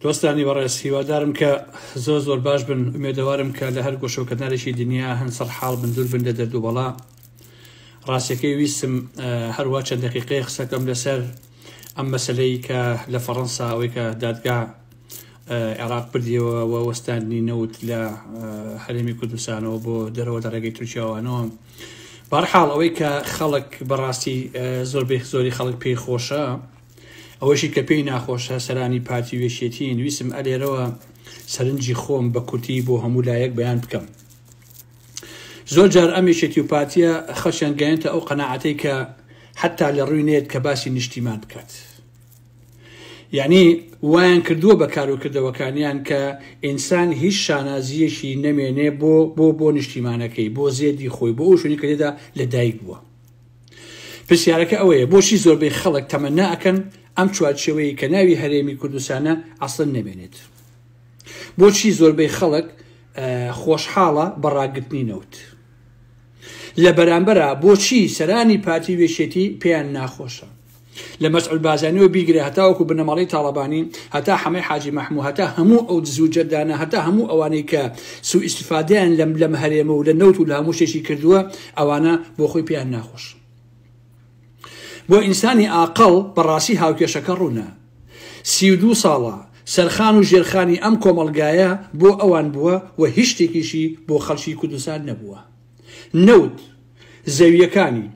دۆستانی بەڕێز هیوادارم کە زۆر باش بن ئومێدەوارم کە لە هەر گۆشەکردنارێکی دنیا هەن سەرحاڵ بن دوور بن لە دەردوو بەڵا ڕاستیەکەی ویستم هەروە چەند دەقیقەیە قسەکەم لەسەر ئەم مەسەلەی کە لە فەڕەنسا ئەوەی کە دادگا عێراق بردیەوە و وەستاندنی نەوت لە هەرێمی کوردستانەوە بۆ دەرەوە لە ڕێگەی تورکیاوانەوە بەهەرحاڵ ئەوەی کە خەڵک بەڕاستی زۆری خەڵک پێی خۆشە ئەوەشی کە پێی ناخۆشە سەرانی پارتی وێشێتی نوویسم ئەلێرەوە سەرنجی خۆم بە کورتی بۆ هەموو لایەک بەیان بکەم. زۆر جار ئەم وێشێتی و پارتیە خەڵکیان گەیەنتە ئەو قەناعەتەی کە حتا لە ڕووی نێت کە باسی نیشتیمان بکات. یعنی وایان کردووە بە کاروکردەوەکانیان کە ئینسان هیچ شانازیەشی نەمێنێ بۆ نیشتیمانەکەی بۆ زێدی خۆی بۆ ئەو شوێنی کە لێدا لەدایک بووە. پرسیارەکە ئەوەیە بۆچی زۆربەی خەڵک تەمەنا ئەکەن ئەم چوارچێوەیە کە ناوی هەرێمی کوردستانە ئەسڵن نەبێنێت؟ بۆچی زۆربەی خەڵک خۆشحاڵە بەڕاگرتنی نەوت؟ لە بەرامبەرە بۆچی سەرانی پارتی وێشێتی پێیان ناخۆشە؟ لە مەسعود بازانیەوە بیگرێ هەتاوەکو بنەماڵی تاڵەبانی هەتا حەمەی حاجی مەحموود هەتا هەموو ئەو دزوو جەردانە هەتا هەموو ئەوانەی کە سوء ئیستیفادەیان لەم هەرێمە و لە نەوت و لە هەموو شتێکی کردووە ئەوانە بۆ خۆی پێیان ناخۆش. بۆ ئینسانی عاقڵ بەڕاستی هاوکێشەکە ڕوونە. 32 ساڵە سەرخان و ژێرخانی ئەم کۆمەڵگایە بۆ ئەوان بووە و هیچ شتێکیشی بۆ خەڵکی کوردستان نەبووە. نەوت زەویەکانی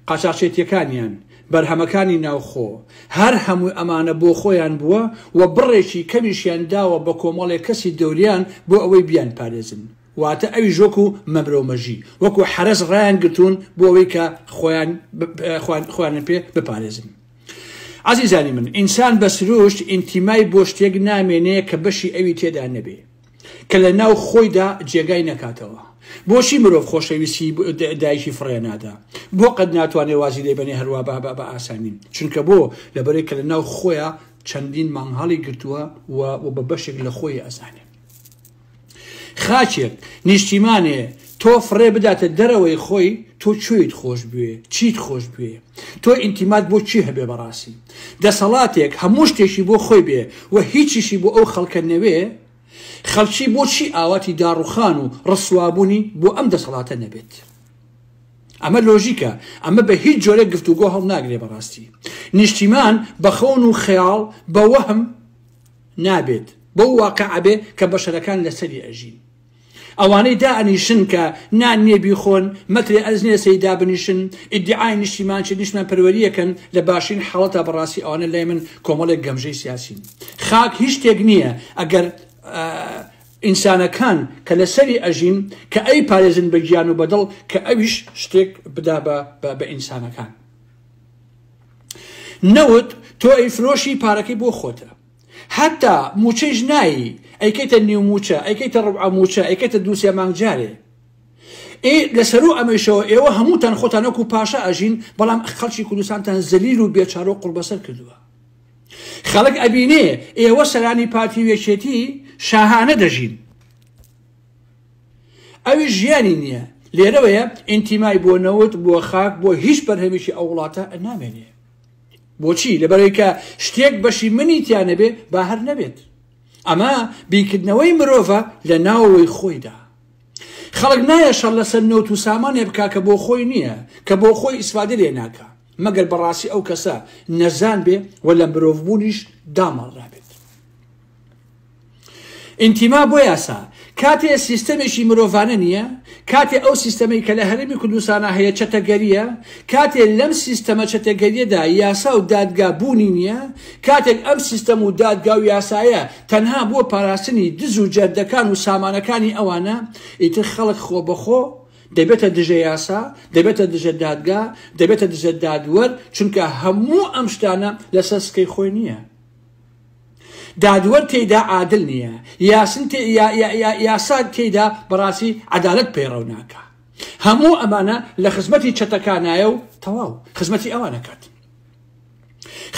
قاچاقچێتیەکانیان بەرهەمەکانی ناوخۆ هەر هەموو ئەمانە بۆ خۆیان بووە و بڕێکی کەمیشیان داوە بە کۆمەڵێک کەسی دەوریان بۆ ئەوەی بیان پارێزن. واتە ئەوی ژۆک و مەمرۆمەژی وەکو حرەز ڕایان گرتوون بۆ ئەوەی کە خۆیان پێ بپارێزن. عەزیزانی من، ئینسان بە سروشت ئینتیمای بۆ شتێک نامێنێ کە بەشی ئەوی تێدا نەبێ، کە لە ناو خۆیدا جێگای نەکاتەوە. بۆچی مرۆڤ خۆشەویستی دایکی فڕێنادا؟ بۆ قەت ناتوانێ وازی لێبنێ هەروە بە ئاسانی، چونکە بۆ لەبەرەی کە لە ناو خۆیە چەندین مانگهەڵی گرتووە و بە بەشێک لە خۆی ئەزانێ. خاچێک نیشتیمانێ تۆ فڕێ بداتە دەرەوەی خۆی، تۆ کوێیت خۆش بوێ، چیت خۆش بوێ، تۆ ئینتیمات بۆ چی هەبێ؟ بەڕاستی دەسەڵاتێک هەموو شتێکی بۆ خۆی بێ و هیچیشی بۆ ئەو خەڵکە نەوێ، خەڵکی بۆچی ئاواتی داڕوخان و ڕسوابوونی بۆ ئەم دەسەڵاتە نەبێت؟ ئەمە لۆژیکە، ئەمە بە هیچ جۆرێک گفتوگۆ هەڵ ناگرێ. بەڕاستی نیشتیمان بە خەون و خەیاڵ بە وەهم نابێت، بۆ واقع بێ کە بەشەرەکان لەسەری ئەژین. ئەوانەی دائنیشن کە نان نێبی خۆن مەترێ ئەزنێ سەیدا بنیشن ئیدعای نیشتیمان چ نیشتمان پەروەریەکەن لە باشین حاڵەتە. بەڕاستی ئەوانە لای من کۆمەڵێک گەمژەی سیاسین. خاک هیچ شتێک نییە ئەگەر ئینسانەکان کە لەسەری ئەژین کە ئەی پارێزن بە گیان و بەدڵ کە ئەویش شتێک بدا بە ئینسانەکان. نەوت تۆ ئەی فرۆشی پارەکەی بۆ خۆتە، حتا موچەیش نایی ئەیکەیتە نیو موچە، ئەیکەیتە ڕوبع موچە، ئەیکەیتە دووسێ مانگجارێ. لەسەر و ئەمەشەوە ئێوە هەمووتان خۆتانەکو پاشا ئەژین، بەڵام خەڵکی کوردستانتان زەلیل و بێچارە و قوربەسەر کردووە. خەڵک ئەبینێ ئێوە سەرانی پارتی وێچێتی شاهانە دەژین، ئەوی ژیانی نییە. لێرەوەیە ئینتیمای بۆ نەوت بۆ خاک بۆ هیچ بەرهەمێکی ئەو وڵاتە نامێنێ. بۆچی؟ لەبەرەوەی کە شتێک بەشی منی تیانە بێ با هەر نەبێت. ئەمە بیکردنەوەی مرۆڤە لە ناوەوەی خۆیدا. خەڵک نایە شەڕ لەسەر نەوت و سامانێ بکا کە بۆ خۆی نییە، کە بۆ خۆی ئیسفادە لێ ناکە، مەگەر بەڕاستی ئەو کەسە نەزان بێ و لە مرۆڤبوونیش دامەڵرابێت. ئینتیما بۆ یاسا کاتێ سیستەمێکی مرۆڤانە نییە، کاتێ ئەو سیستەمەی کە لە هەرێمی کوردستانە هەیە چەتەگەریە، کاتێ لەم سیستەمە چەتەگەریەدا یاسا و دادگا بوونی نییە، کاتێک ئەم سیستەم و دادگا و یاسایە تەنها بۆ پاراستنی دز و جەردەکان و سامانەکانی ئەوانە، ئیتر خەڵک خۆ بەخۆ دەبێتە دژە یاسا، دەبێتە دژە دادگا، دەبێتە دژە دادوەر، چونکە هەموو ئەم شتانە لەسەر سکەی خۆی نییە. دادوەر تێیدا عادل نییە، یاسا تێیدا بەڕاستی عەدالەت پەیڕەو ناکە. هەموو ئەمانە لە خزمەتی چەتەکانایە و تەواو خزمەتی ئەوانەکات.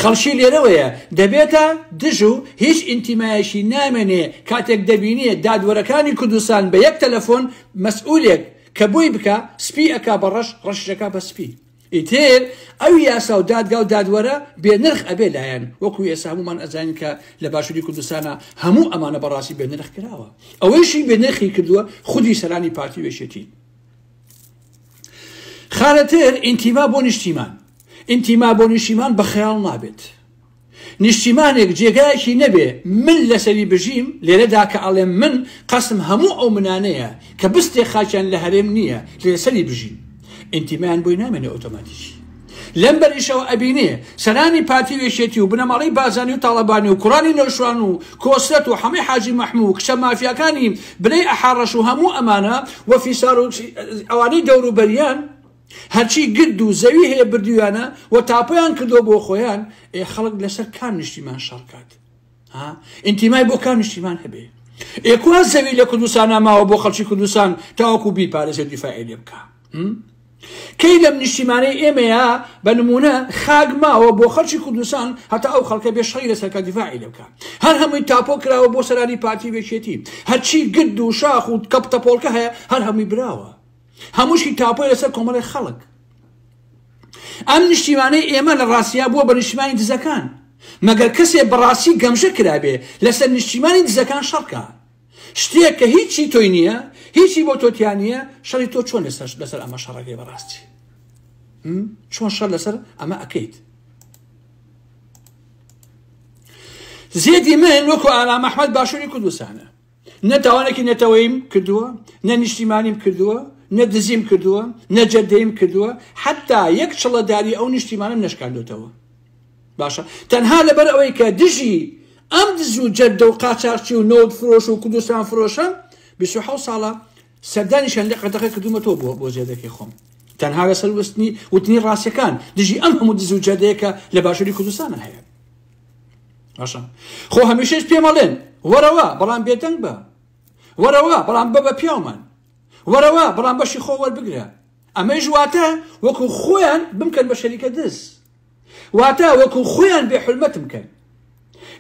خەڵکی لێرەوەیە دەبێتە دژ و هیچ ئینتیمایەشی نامێنێ کاتێک دەبینێ دادوەرەکانی کوردستان بە یەک تەلەفۆن مەسئولێک کە بۆی بکە سپی ئەکا بە ڕەش، ڕەشەکە بە سپی. ئیتر ئەو یاسا و دادگا و دادوەرە بێنرخ ئەبێ لایەن وەکو ئێستا هەمومان ئەزانین کە لە باشووری کوردستانە هەموو ئەمانە بەڕاستی بێنرخ کراوە ئەوەیشی بێنرخی کردووە خودی سەرانی پارتی وێشێتی خالەتر ئینتیما بۆ نیشتیمان ئینتیما بۆ نیشتیمان بە خەیاڵ نابێت نیشتیمانێک جێگایەکی نەبێ من لەسەری بژیم لێرەدا کە ئەڵێم من قەسم هەموو ئەو منانەیە کە بستێ خاچیان لە هەرێم نییە لەسەری بژین ئینتیمایان بۆی نامێنێ ئۆتۆماتیکی لەم بەریشەوە ئەبینێ سەرانی پارتی وێشێتی و بنەماڵی بازانی و تاڵەبانی و کوڕانی نەوشوان و کۆسرەت و هەمووی حاجی مەحموو کچە مافیاکانی بنەی ئەحاڕەش و هەموو ئەمانە وەفیسار و ئەوانەی دەوروبەریان هەرچی گرد و زەوی هەیە بردویانە و تاپۆیان کردو بۆ خۆیان خەڵک لەسەر کام نیشتیمان شەڕکات ئینتیمای بۆ کام نیشتیمان هەبێ ئێکوا زەوی لە کوردستان ماوە بۆ خەڵکی کوردستان تاوەکو بیپارێزێ دیفاعی لێ بکە کەی لەم نیشتیمانەی ئێمەیە بە نمونە خاک ماوە بۆ خەڵکی کوردستان هەتا ئەو خەڵکە بێ شەڕی لەسەرکە دیفاعی لێ بکە هەر هەمووی تاپۆ کراوە بۆ سەرانی پارتی وێچێتی هەرچی گرد و شاخ و کەپتەپۆڵکە هەیە هەر هەمووی براوە هەمووشی تاپۆی لەسەر کۆمەڵی خەڵک ئەم نیشتیمانەی ئێمە لە ڕاستیا بووە بە نیشتیمانی دزەکان مەگەر کەسێ بەڕاستی گەمژە کرابێ لەسەر نیشتیمانی دزەکان شەڕکە شتێک کە هیچی تۆی نییە هیچی بۆ تۆتیان نییە شەڕی تۆ چۆن لەسەر ئەمە شەڕەکەی بەڕاستی چۆن شەڕ لەسەر ئەمە ئەکەیت زێدی من وەکو ئالام ئەحمەد باشووری کوردستانە نەتاوانێکی نەتەوەیم کردووە نە نیشتیمانیم کردووە نە دزیم کردووە نە جەردەیم کردووە حتا یەک چڵەداری ئەو نیشتیمانم نەشکاندوتەوە باشە تەنها لەبەر ئەوەی کە دژی ئەم دز و جەردە و قاچاقچی و نەوت فرۆش و کوردستان فرۆشە 27 ساڵە سەردانیشان لە قەتەقە کردومەتەوە بۆ زێدەکەی خۆم تەنها لەسەر وتنی ڕاستیەکان دژی ئەم هەموو دز و جەردەیەکە لە باشووری کوردستانە هەیە باشە خۆ هەمیشەش پێمەڵێن وەرەوە بەڵام بێدەنگ بە وەرەوە بەڵام بە پیاومان وەرەوە بەڵام بەشی خۆ وەربگرە ئەمەی واتە وەکو خۆیان بمکەن بە شەریکە دز واتە وەکو خۆیان بێ حرمەتم بکەن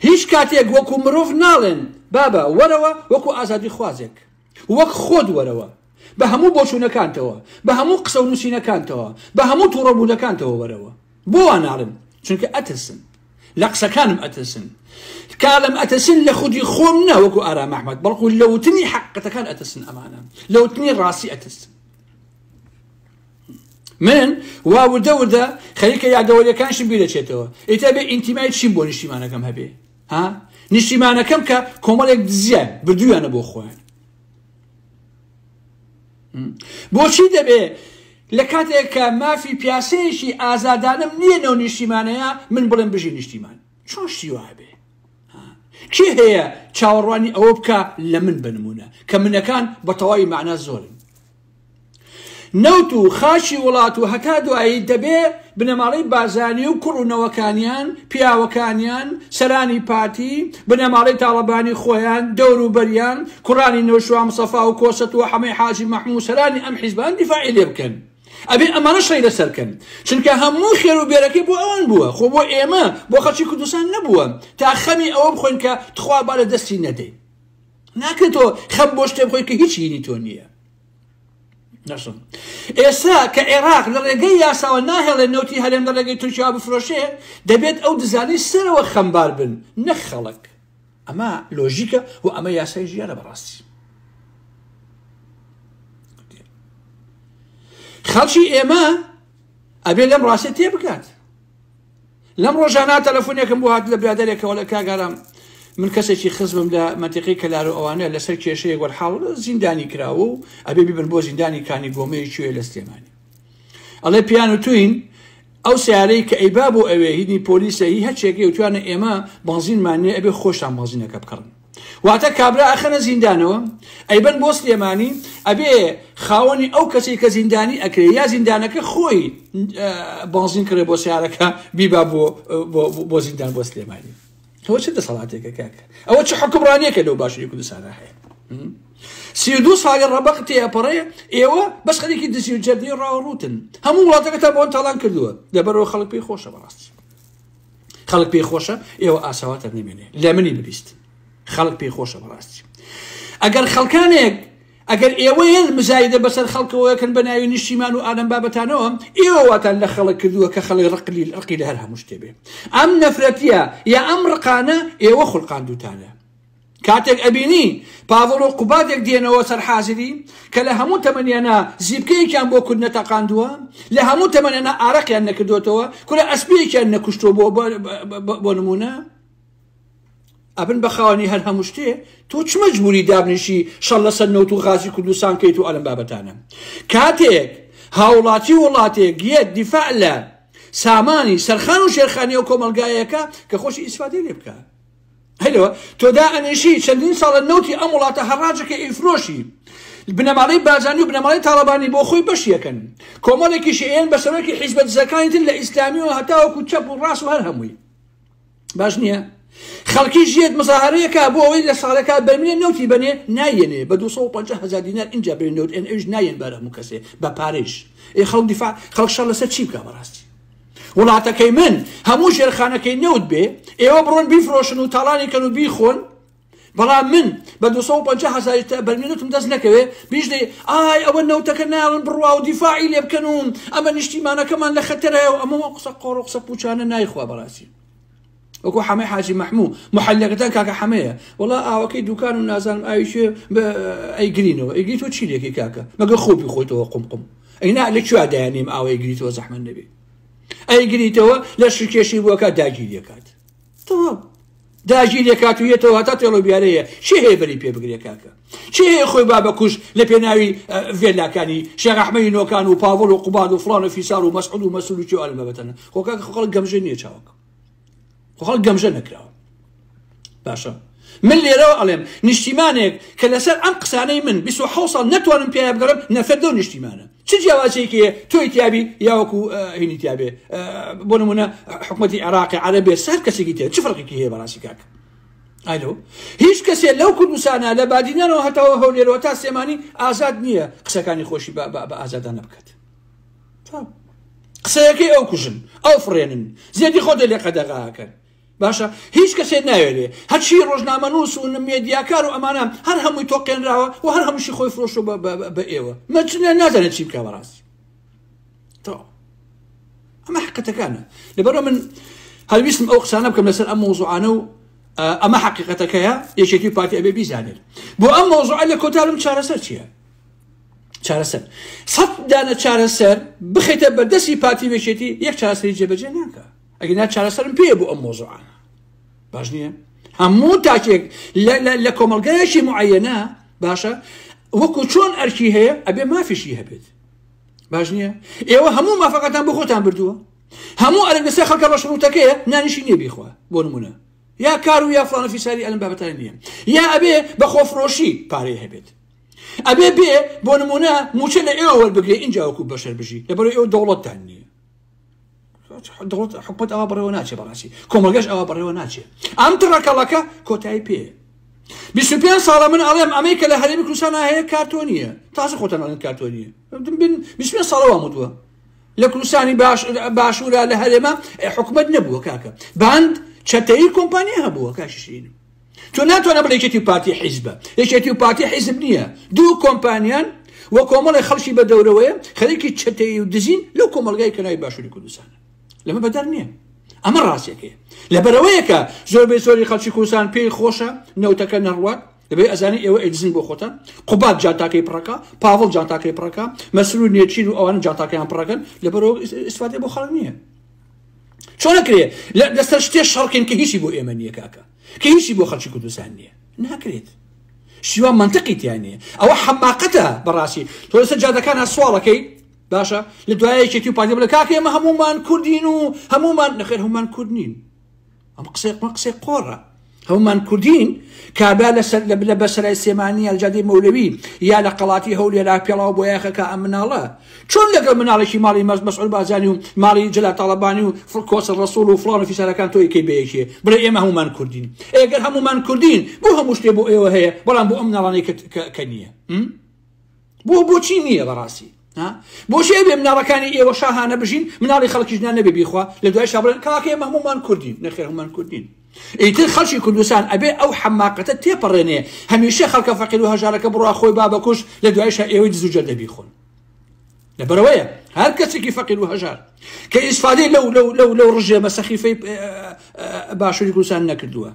هیچ کاتێک وەکو مرۆڤ ناڵێن بابە وەرەوە وەکو ئازادی خوازێک وەک خۆت وەرەوە بە هەموو بۆچوونەکانتەوە بە هەموو قسە و نووسینەکانتەوە بە هەموو تووڕەبوونەکانتەوە وەرەوە بۆ وا ناڵن چونکە ئەترسن لە قسەکانم ئەترسن کالم ئەترسن لە خودی خۆم نەوەکو ئارام ئەحمەد بەڵکو لەوتنی حەقەتەکان ئەترسن ئەمانە لەوتنی ڕاستی ئەترسن من واوردە وردە خەریکە یادەوەریەکانشم بیرەچێتەوە ئیتا بێ ئینتیمای چیم بۆ نیشتیمانەکەم هەبێ نیشتیمانەکەم کە کۆمەڵێک دزیان بردویانە بۆ خۆیان بۆچی دەبێ لە کاتێک کە مافی پیاسەیەشی ئازادانم نییە نەو نیشتیمانەیە من بڵێم بژی نیشتیمان چۆن شتی وایە بێ کێ هەیە چاوەڕوانی ئەوە بکە لە من بنمونە کە منەکان بە تەواوی معنە زۆرن نەوت و خاشی وڵات و هەتا دوایی دەبێ بنەماڵەی بازانی و کوڕونەوەکانیان پیاوەکانیان سەرانی پارتی بنەماڵەی تاڵەبانی خۆیان دەوروبەریان کوڕانی نەوشوا مستەفا و کۆسەت و هەمەی حاجی مەحموود سەرانی ئەم حیزبان دیفاعی لێ بکەن ئەبێ ئەمانە شەی لەسەرکەن چونکە هەموو خێر و بێرەکەی بۆ ئەوان بووە خۆ بۆ ئێمە بۆ خەڵکی کوردستان نەبووە تا خەمی ئەوە بخۆین کە تخوا با لە دەستی نەدەین ناکرێتەوە خەم بۆ شتێ بخۆی کە هیچی هینی تۆ نییە ئێستا کە عێراق لە ڕێگەی یاساوە ناهێڵێ نەوتی هەرێم لە ڕێگەی تورکیا بفرۆشێ دەبێت ئەو دزانەی سەرەوە خەمبار بن نەک خەڵک ئەمە لۆژیکە و ئەمە یاسای ژیانە بەڕاستی خەڵکی ئێمە ئەبێ لەم ڕاستە تێ بکات لەم ڕۆژانە تەلەفۆنێکم بۆ هات لە برادەرێکەوە لە کاگارام من کەسێکی خزمم لە مەنتیقەی کەلار و ئەوانە لەسەر کێشەیەک وەرحاڵ زیندانی کراوە و ئەبێ بیبن بۆ زیندانی کانی گۆمەی کوێ لە سلێمانی ئەڵێ پیان و توین ئەو سیارەی کە ئەیبا بۆ ئەوێ هینی پۆلیسە هی هەرچێکی وتوانە ئێمە بەنزینمانێ ئەبێ خۆشتان بەنزینەکە بکڕن واتە کابرا ئەخەنە زیندانەوە ئەیبەن بۆ سلێمانی ئەبێ خاوەنی ئەو کەسی کە زیندانی ئەکرێ یا زیندانەکە خۆی بەنزین کرێ بۆ سیارەکە بیبا بۆ زیندان بۆ سلێمانی ئەوە چه دەسەڵاتێکە کاکە ئەوە چه حکمڕانیەکە لەو باشووری کوردستانە هەیە 32 ساڵی ڕەبەق تێپەڕێ ئێوە بەس خەریکی دزی و جەردەی ڕاوڕوتن هەموو وڵاتەکە تا بۆن تاڵان کردووە لەبەرەوە خەڵک پێی خۆشە بەڕاستی خەڵک پێی خۆشە ئێوە ئاساواتە نمێنێ لە منی ببیست خەڵک پێی خۆشە بەڕاستی ئەگەر خەڵکانێک ئەگەر ئێوەیان مزایدە بەسەر خەڵکەوەکەن بە ناوی نیشتیمان و ئادەم بابەتانەوە ئێوەواتان لە خەڵک کردووە کە خەڵی ڕقی لە هەر هەموو شتێ بێ ئەم نەفرەتیە یا ئەم ڕقانە ئێوە خوڵقاندووتانە کاتێک ئەبینی پاڤڵ و قوباتێک دێنەوە سەر حازری کە لە هەموو تەمەنیانە زیبکەیەکیان بۆ کورد نەتەقاندووە لە هەموو تەمەنیانە ئارەقیان نەکردوێتەوە کورە ئەسپەیەکیان نەکوشتۆ بۆ نمونە ئەبن بە خاوەنی هەر هەموو شتێ تۆ چ مەجبوری دابنیشی شەڵ لەسەر نەوت و غازی کوردستان کەیت و ئەلەم بابەتانە کاتێک هاوڵاتی وڵاتێک گێت دیفاع لە سامانی سەرخان و شێرخانی و کۆمەلگایەکە کە خۆشی ئیسفادەی لێ بکە هەلەوە تۆدا ئەنێشی چەندین ساڵە نەوتی ئەم وڵاتە هەڕاجەکە ئیفرۆشی بنەماڵەی بازانی و بنەماڵەی تاڵەبانی بۆ خۆی بەشیەکەن کۆمەڵێکیشی ئێن بەسەرەکی حیزبەت زەکانیتن لە ئیسلامی و هەتاوەکو چەپ و ڕاست و هەر هەمووی باش نییە خەڵکی ژێت مزاهرەیەکە بۆ ئەوەی لە ساڵەکە بەرمێ نەوتی بەنێ نایەنێ بە 250,000 دینار اینجا بێن نەوت ئێن ئەوش نایەن بەرە هەموو کەسێ بە پارێش خەڵک دیفاع خەڵک شەڕ لەسەر چی بکە بەڕاستی وڵاتەکەی من هەموو ژێرخانەکەی نەوت بێ ئێوە بڕۆن بیفرۆشن و تاڵانی کەن و بیخۆن بەڵام من بە 250,000 بەرمێنوتم دەست نەکەوێ بیژدەی ئای ئەوە نەوتەکە ناڵن بڕوا و دیفاعی لێ بکەن و ئەمە نیشتیمانەکەمان لە خەتەرەیە و ئەمە قسە قۆڕ و قسە پوچانە نایخوا بەڕاستی وەکو حەمەی حاجی مەحموو محەلەکەتان کاکە حەمەیە وەڵا ئاوەکەی دوکان و نازانم ئاویشێ ئەیگرینەوە ئەیگری تۆ چی لێکی کاکە مەگە خۆپی خۆیتەوە قمقم ئەینا لە کوێ دایانیم ئاوە ئەیگریتەوە زەحمەت نەبێ ئەیگریتەوە لە شکێشی بووەکە داگیری دەکات تەواو داگیری دەکات و یێتەوە هەتا تێڵۆ بیارەیە چی هەیە بەری پێ بگرێ کاکە چی هەیە خۆی بابەکوش لە پێناوی ڤێلاکانی شێخ ئەحمەدی نۆکان و پاڤڵ و قوباد و فڵان و فیسار و مەسعود و مەسعود و چی ئەلمە بەتەنە خۆ کاکە خەڵک گەمژە نییە چاوەکە خەڵک گەمژە نەکراوە باشە من لێرەوە ئەڵێم نیشتیمانێک کە لەسەر ئەم قسانەی من 27 ساڵ نەتوانم پێ بگەڕم نەفەردە و نیشتیمانە چ جیاوازێکیە تۆی تیابی یاوەکو هینی تیابێ بۆ نمونە حکومەتی عێراقی عەرەبێ سەر کەسێکی تێ چ فەرقێکی هەیە بەڕاستی کاکە ئایلۆ هیچ کەسێ لەو کوردستانە لە بادینەرەوە هەتاوە هەولێرەوە تا سێمانی ئازاد نییە قسەکانی خۆشی بە ئازادانە بکات قسەیەکەی ئەو کوژن ئەو فڕێنن زیادی خۆ لێ قەدەغاکەن باشە هیچ کەسێ ناوێرێ هەرچی ڕۆژنامەنووس و مێدیاکار و ئەمانە هەر هەمووی تۆقێنراوە و هەر هەمووشی خۆی فرۆشە بە ئێوە مەچنە نازانێت چی بکە بەڕاستی تۆ ئەمە حقیقەتەکانە لەبەرەوە من هەڵویستم ئەو قسانە بکەم لەسەر ئەم مۆزوعانە و ئەمە حقیقەتەکەیە یەکێتی پارتی ئەبێ بیزانێت بۆ ئەم مۆزوعە لە کۆتاڵم چارەسەر چییە چارەسەر سەد دانە چارەسەر بخێتە بەردەستی پارتی وێچێتی یەک چارەسەری جێبەجێ ناکە ئەگەر نا چارەسەرم پێ بۆ ئەم مۆزوعانە باش نییە هەموو تاکێک لە کۆمەڵگەیەکی معەنە باشە وەکو چۆن ئەرکی هەیە ئەبێ مافیشی هەبێت باش نییە ئێوە هەموو مافەقەتان بۆ خۆتان بردووە هەموو ئەرێک لەسەر خەڵکە ڕەشنوتەکەیە نانیشی نییە بیخوا بۆ نمونە یا کار و یا فڵانە فیساری ئەلم بابەتان نییە یا ئەبێ بە خۆفرۆشی پارەی هەبێت ئەبێ بێ بۆ نمونە موچە لە ئێوە وەربگرێ اینجا وەکو بەشەر بژی لەبەرەوەی ئێوە دەوڵەتتان نییە دەوڵەت حکومەت ئەوە بەڕێوە ناچێ بەڕاستی کۆمەلگەش ئەوە بەڕێوە ناچێ ئەم تڕەکەڵەکە کۆتایی پێ 25 ساڵە من ئەڵێم ئەمەی کە لە هەرێمی کوردستانە هەیە کارتۆ نییە تازە خۆتان ئەڵێن کارتۆ نییە 25 ساڵەوە وامودووە لە کوردستانی باشوورە لە هەرێمە حکومەت نەبووە کاکە باند چەتەیی کۆمپانیا هەبووە کاششین تۆ ناتوانە بڵێ یەکێتی و پارتی حیزبە یەکێتی و پارتی حیزب نییە دوو کۆمپانیان وە کۆمەڵی خەڵکی بە دەورەوەیە خەریکی چەتەیی و دزین لەو کۆمەلگای کەناوی باشووری کوردستانە لەمە بەدەر نییە ئەمە ڕاستیەکەیە لەبەرەوەیەکە زۆربەی زۆری خەڵکی کوردستان پێی خۆشە نەوتەکە نەڕوات دەبێ ئەزانی ئێوە ئەیدزن بۆ خۆتان قوبات جانتاکەی پڕەکە پاڤڵ جانتاکەی پڕەکە مەسرور نێچین و ئەوانە جانتاکەیان پڕەکەن لەبەرەوە ئیسفادەی بۆ خەڵک نییە چۆن نەکرێ لەسەر شتێ شەڕکەین کە هیچی بۆ ئێمە نییە کاکە کە هیچی بۆ خەڵکی کوردستان نییە ناکرێت شیوان منطقی تیان نییە ئەوە حەماقەتە بەڕاستی تۆ لەسەر جادەکانە سوالەکەی باشە لە دوایەکێتی و پارتی بڵێ کاکە ئێمە هەمومان کوردین و هەمومان نەخێر هەمومان کورد نین ئەمە قسەی قۆڕە هەمومان کوردین کابرا لە بەسەرای سێمانی ئەلجادەی مەولەوی یا لە قەڵاتی هەولێرا پێڵاو بۆ یاخەکە ئەم مناڵە چۆن لەگەڵ مناڵێکی ماڵی مەسعود بازانی و ماڵی جەلال تاڵەبانی و کۆسە ڕەسوڵ و فڵان و فیسارەکان تۆ یەکەی بەیەکێ بڵێ ئێمە هەمومان کوردین ئەگەر هەمومان کوردین بۆ هەموو شتێ بۆ ئێوە هەیە بەڵام بۆ ئەم مناڵانەی کە نییە بۆچی نییە بەڕاستی بۆشێ بێ مناڵەکانی ئێوە شاهانە بژین مناڵی خەڵکیش نەبێ بیخوا لە دوای شابڵێن کاکە ئێمە هەمومان کوردین نەخێر هەمومان کوردین ئیتر خەڵکی کوردستان ئەبێ ئەو حەماقەتە تێپەڕێنێ هەمیشە خەڵکە فەقیر و هەژارەکە بڕوا خۆی بابەکوش لە دوایشە ئێوەی دزوجە دەبیخۆن لەبەرەوەیە هەر کەسێکی فەقیر و هەژار کە ئیسفادەی لەو ڕژێ بە سەخیفەی باشووری کوردستان نەکردووە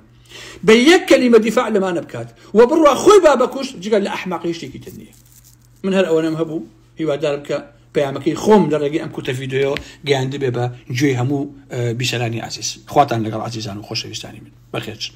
بە یەک کەلیمە دیفاع لەمانە بکات و بڕوا خۆی بابەکوش جگە لە ئەحماقی شتێکی تر نییە. من هەر ئەوەنەم هەبوو هیوادارم کە پەیامەکەی خۆم لە ڕێگەی ئەم کوتە ڤیدیۆ گەیاندبێ بە گوێی هەموو بیسەرانی عزیز. خواتان لەگەڵ عزیزان و خۆشەویستانی من بەخێرچن.